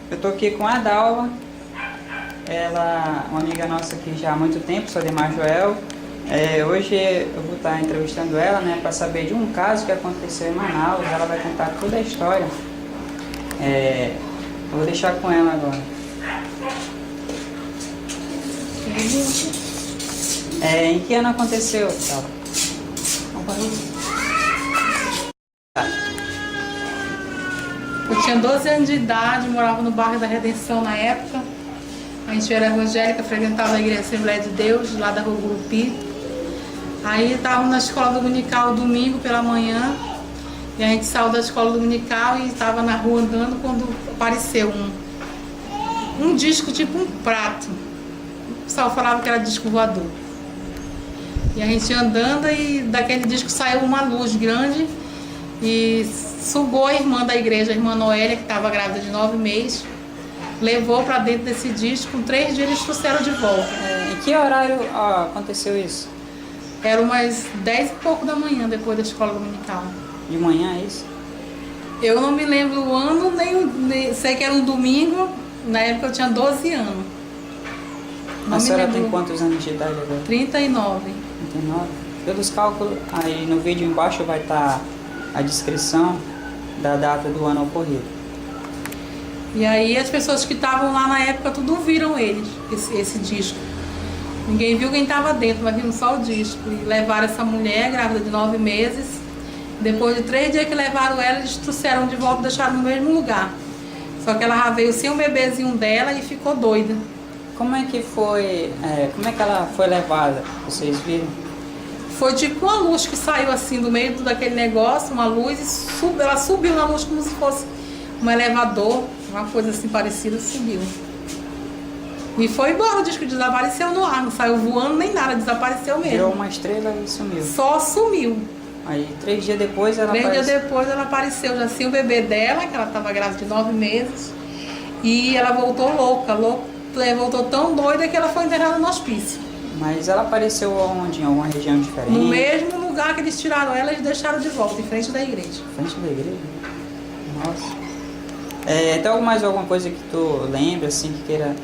Eu tô aqui com a Dalva, ela é uma amiga nossa aqui já há muito tempo, sou de Joel. Hoje eu vou estar entrevistando ela, né, para saber de um caso que aconteceu em Manaus. Ela vai contar toda a história. Eu vou deixar com ela agora. Em que ano aconteceu, Dalva? Eu tinha 12 anos de idade, morava no bairro da Redenção na época. A gente era evangélica, frequentava a Igreja Assembleia de Deus, lá da Rua Gurupi. Aí estávamos na escola dominical domingo pela manhã. E a gente saiu da escola dominical e estava na rua andando quando apareceu um disco, tipo um prato. O pessoal falava que era disco voador. E a gente andando e daquele disco saiu uma luz grande e sugou a irmã da igreja, a irmã Noélia, que estava grávida de 9 meses, levou para dentro desse disco. Com 3 dias eles trouxeram de volta. Em que horário aconteceu isso? Era umas 10 e pouco da manhã, depois da escola dominical. De manhã, é isso? Eu não me lembro o ano, nem sei que era um domingo. Na época eu tinha 12 anos. A senhora tem quantos anos de idade agora? 39. 39. Pelos cálculos, aí no vídeo embaixo vai estar a descrição da data do ano ocorrido. E aí as pessoas que estavam lá na época tudo viram esse disco. Ninguém viu quem estava dentro, mas viram só o disco. E levaram essa mulher grávida de 9 meses. Depois de 3 dias que levaram ela, eles trouxeram de volta e deixaram no mesmo lugar. Só que ela já veio sem o bebezinho dela e ficou doida. Como é que foi, como é que ela foi levada? Vocês viram? Foi tipo uma luz que saiu assim do meio daquele negócio, uma luz, e ela subiu na luz como se fosse um elevador, uma coisa assim parecida, subiu. E foi embora, o disco desapareceu no ar, não saiu voando nem nada, desapareceu mesmo. Virou uma estrela e sumiu. Só sumiu. Aí 3 dias depois ela 3 dias depois ela apareceu já sem o bebê dela, que ela estava grávida de 9 meses. E ela voltou louca, voltou tão doida que ela foi internada no hospício. Mas ela apareceu onde? Em alguma região diferente? No mesmo lugar que eles tiraram ela, eles deixaram de volta, em frente da igreja. Em frente da igreja? Nossa. Tem mais alguma coisa que tu lembra, assim, que queira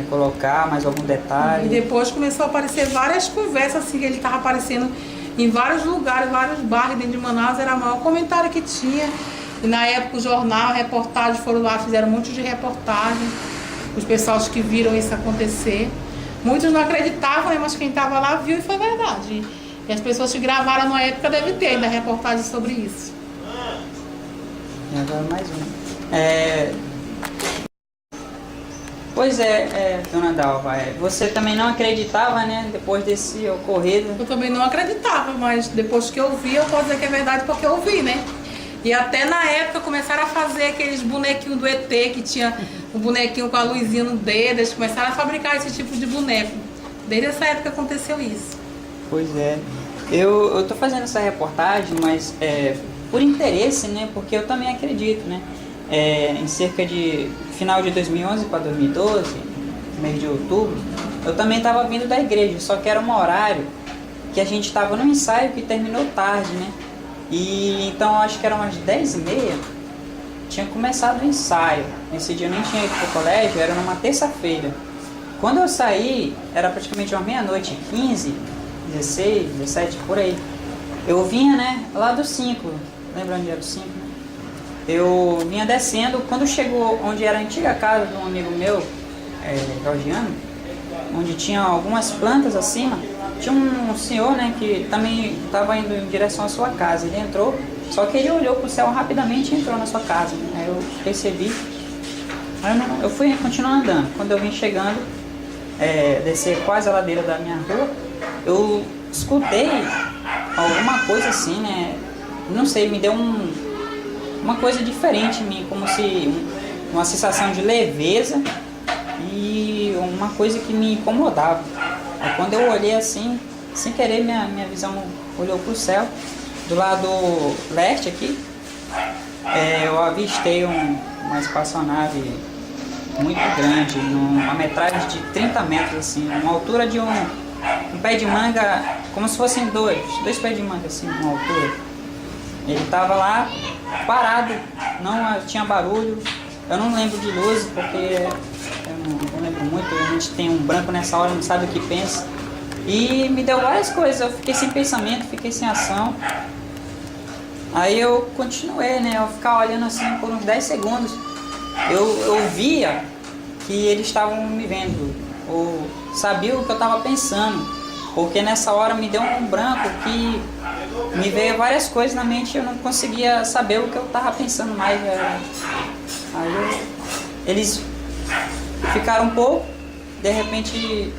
colocar, mais algum detalhe? E depois começou a aparecer várias conversas, assim, que ele estava aparecendo em vários lugares, vários bairros dentro de Manaus, era o maior comentário que tinha. E na época o jornal, a reportagem foram lá, fizeram um monte de reportagem, os pessoal que viram isso acontecer. Muitos não acreditavam, né, mas quem estava lá viu e foi verdade. E as pessoas que gravaram na época devem ter ainda reportagem sobre isso. E agora mais uma. Pois dona Dalva, você também não acreditava, né, depois desse ocorrido? Eu também não acreditava, mas depois que eu vi, eu posso dizer que é verdade porque eu vi, né? E até na época começaram a fazer aqueles bonequinhos do ET, que tinha um bonequinho com a luzinha no dedo, eles começaram a fabricar esse tipo de boneco. Desde essa época aconteceu isso. Pois é. Eu tô fazendo essa reportagem, mas por interesse, né, porque eu também acredito, né? Em cerca de final de 2011 para 2012, mês de outubro, eu também estava vindo da igreja, só que era um horário que a gente estava no ensaio que terminou tarde, né? E então acho que eram umas 10h30, tinha começado o ensaio. Nesse dia eu nem tinha ido para o colégio, era numa terça-feira. Quando eu saí, era praticamente uma meia-noite, 15, 16, 17, por aí. Eu vinha, né, lá do 5, lembra onde era o 5? Eu vinha descendo, quando chegou onde era a antiga casa de um amigo meu, georgiano, onde tinha algumas plantas acima, tinha um senhor, né, que também estava indo em direção à sua casa. Ele entrou, só que ele olhou para o céu rapidamente e entrou na sua casa. Aí eu percebi, eu fui continuar andando. Quando eu vim chegando, descer quase a ladeira da minha rua, eu escutei alguma coisa assim, né, não sei, me deu uma coisa diferente em mim, como se uma sensação de leveza e uma coisa que me incomodava. Aí quando eu olhei assim, sem querer minha visão olhou para o céu, do lado leste aqui, eu avistei uma espaçonave muito grande, uma metragem de 30 metros, assim, uma altura de um pé de manga, como se fossem dois pés de manga, assim, uma altura. Ele estava lá parado, não tinha barulho, Eu não lembro de luz, porque eu não lembro muito, a gente tem um branco nessa hora, não sabe o que pensa. E me deu várias coisas, eu fiquei sem pensamento, fiquei sem ação. Aí eu continuei, né, eu ficava olhando assim por uns 10 segundos. Eu via que eles estavam me vendo, ou sabiam o que eu estava pensando. Porque nessa hora me deu um branco que me veio várias coisas na mente e eu não conseguia saber o que eu estava pensando mais. Eles ficaram um pouco, de repente,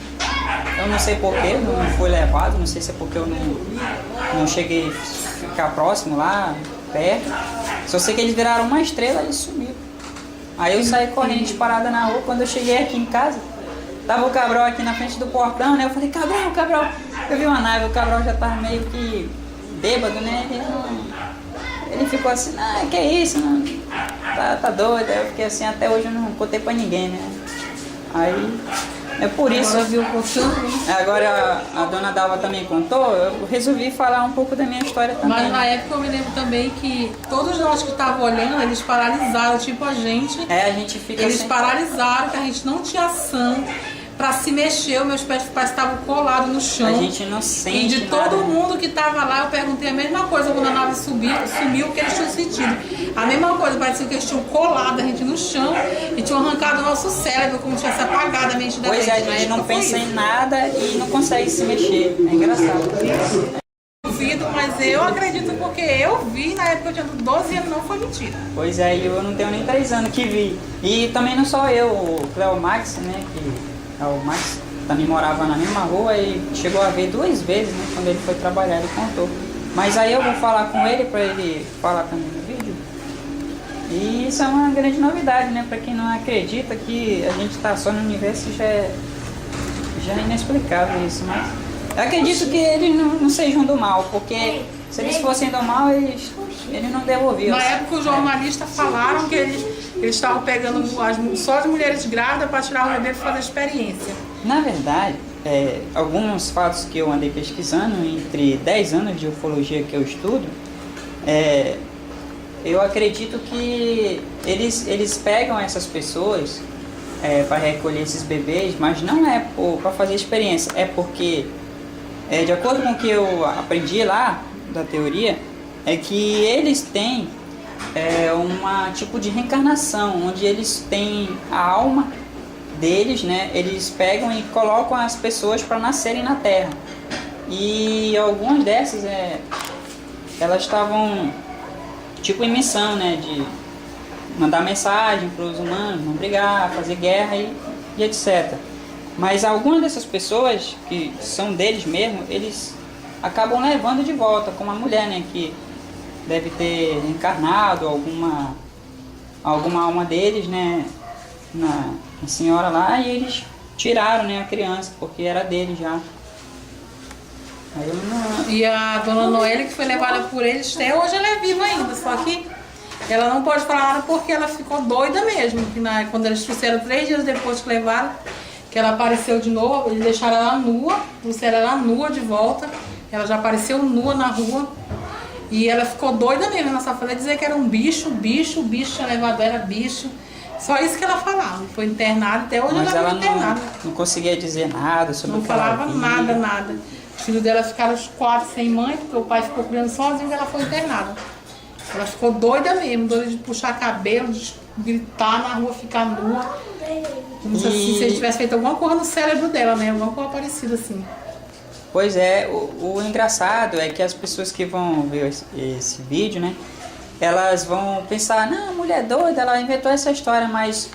eu não sei porquê, não fui levado, não sei se é porque eu não cheguei a ficar próximo lá, perto. Só sei que eles viraram uma estrela e sumiu. Aí eu saí correndo disparada na rua. Quando eu cheguei aqui em casa, tava o Cabral aqui na frente do portão, né? Eu falei, Cabral, eu vi uma nave, o Cabral já tava meio que bêbado, né? Ele ficou assim, que é isso, não, tá doido. Aí eu fiquei assim, até hoje eu não contei pra ninguém, né? Aí, é por isso... Agora viu contando, né? Agora a dona Dalva também contou, eu resolvi falar um pouco da minha história também. Mas na época eu me lembro também que todos nós que estavam olhando, eles paralisaram, tipo a gente. A gente fica Eles sem... paralisaram, que a gente não tinha ação pra se mexer, os meus pés estavam colados no chão. A gente não sente E de nada. todo mundo que estava lá, eu perguntei a mesma coisa quando a nave sumiu, o que eles tinham sentido. A mesma coisa, parecia que eles tinham colado a gente no chão e tinham arrancado o nosso cérebro, como se tivesse apagado a mente da gente. Pois é, a gente não pensa em nada e não consegue se mexer. É engraçado. Duvido, mas eu acredito porque eu vi na época que eu tinha 12 anos, não foi mentira. Pois é, eu não tenho nem 3 anos que vi. E também não só eu, o Cleo Max, né, que é o Max, também morava na mesma rua e chegou a ver 2 vezes, né, quando ele foi trabalhar, ele contou. Mas aí eu vou falar com ele para ele falar também no vídeo. E isso é uma grande novidade, né, para quem não acredita que a gente está só no universo, já é inexplicável isso, mas eu acredito que eles não sejam do mal, porque se eles fossem do mal, eles não devolviam. Na época os jornalistas falaram que eles estavam pegando só as mulheres grávidas para tirar o bebê para fazer experiência. Na verdade, alguns fatos que eu andei pesquisando, entre 10 anos de ufologia que eu estudo, eu acredito que eles pegam essas pessoas para recolher esses bebês, mas não é para fazer experiência, é porque, de acordo com o que eu aprendi lá, da teoria, é que eles têm uma tipo de reencarnação, onde eles têm a alma deles, né? Eles pegam e colocam as pessoas para nascerem na Terra. E algumas dessas, elas estavam tipo em missão, né? De mandar mensagem para os humanos, não brigar, fazer guerra e etc. Mas algumas dessas pessoas que são deles mesmo, eles acabam levando de volta, como a mulher, né? Que deve ter encarnado alguma alma deles, né? Na senhora lá, e eles tiraram, né, a criança, porque era dele já. Aí eu não... E a dona Noelle, que foi levada por eles, até hoje ela é viva ainda, só que ela não pode falar nada porque ela ficou doida mesmo. Que quando eles trouxeram 3 dias depois que levaram, que ela apareceu de novo, eles deixaram ela nua, trouxeram ela nua de volta, ela já apareceu nua na rua. E ela ficou doida mesmo, ela só falou dizer que era um bicho, o bicho tinha levado ela, bicho. Só isso que ela falava. Foi internada, até hoje Mas ela não, foi internada. não conseguia dizer nada sobre Não o que ela falava via. nada. Os filhos dela ficaram os 4 sem mãe, porque o pai ficou criando sozinho e ela foi internada. Ela ficou doida mesmo, doida de puxar cabelo, de gritar na rua, ficar nua. Como se ele tivesse feito alguma coisa no cérebro dela, né? Alguma coisa parecida assim. Pois é, o engraçado é que as pessoas que vão ver esse vídeo, né? Elas vão pensar, não, a mulher é doida, ela inventou essa história, mas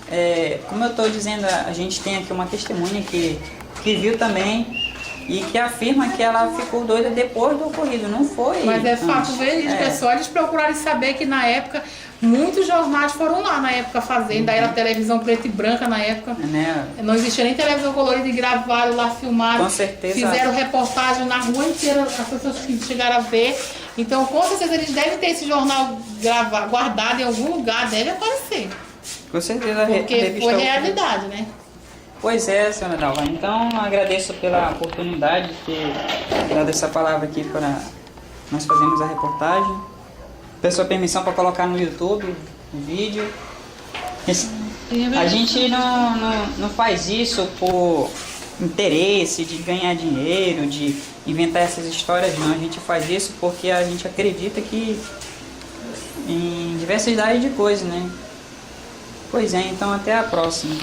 como eu estou dizendo, a gente tem aqui uma testemunha que viu também e que afirma que ela ficou doida depois do ocorrido, não foi. Mas é fato verídico, é só eles procurarem saber que na época muitos jornais foram lá na época fazendo, daí era televisão preta e branca na época. Não existia nem televisão colorida e gravaram lá, filmaram. Com certeza. Fizeram reportagem na rua inteira, as pessoas que chegaram a ver. Então, com certeza, eles devem ter esse jornal guardado em algum lugar, deve aparecer. Com certeza. Porque foi realidade, né? Pois é, senhora Dalva. Então, agradeço pela oportunidade de ter dado essa palavra aqui para nós fazermos a reportagem. Peço a permissão para colocar no YouTube o vídeo. A gente não faz isso por interesse de ganhar dinheiro, de inventar essas histórias, não. A gente faz isso porque a gente acredita que em diversidade de coisas, né? Pois é, então até a próxima.